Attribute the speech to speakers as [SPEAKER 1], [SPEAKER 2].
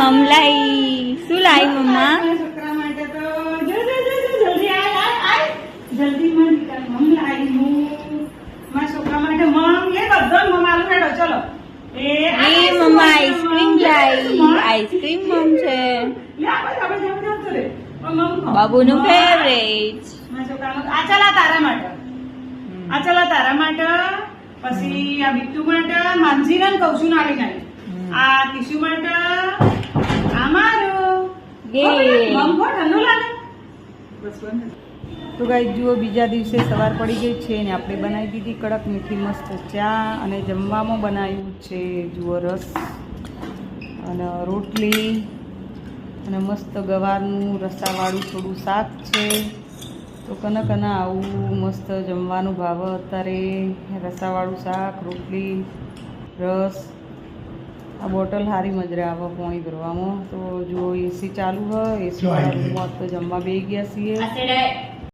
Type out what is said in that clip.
[SPEAKER 1] મમ લાઈ શું લાઈ મમ્મા
[SPEAKER 2] છોકરા માટે તો જલ્દી આય જલ્દી મમ લાઈ હું મારા છોકરા માટે મમ એ બધો મમ આલુ હેડો ચલો એ
[SPEAKER 1] મમ્મા આઈસ્ક્રીમ લાઈ આઈસ્ક્રીમ મમ છે
[SPEAKER 2] લે આપણે રે મમ
[SPEAKER 1] બાબુનું ફેવરેટ
[SPEAKER 2] મારા છોકરાનું આ ચલા તારા માટે પછી આ બિટ્ટુ માટે માનજીને કહું છું નાળી નાળી આ કિશુ માટે આ મારું મમ ઠંડુ લાગે તો ગાઈ જુઓ બીજા દિવસે સવાર પડી ગઈ છે ને આપણે બનાવી દીધી કડક મીઠી મસ્ત ચા અને જમવામાં બનાવ્યું છે જુઓ રસ અને રોટલી અને મસ્ત ગવારનું રસાવાળું થોડું શાક છે તો કના આવું મસ્ત જમવાનું ભાવ અત્યારે રસાવાળું શાક રોટલી રસ આ બોટલ સારી મજરે આવે પાણી ભરવામાં તો જો એસી ચાલુ હોય એસી વાળા રૂમમાં તો જમવા બેસી ગયા છીએ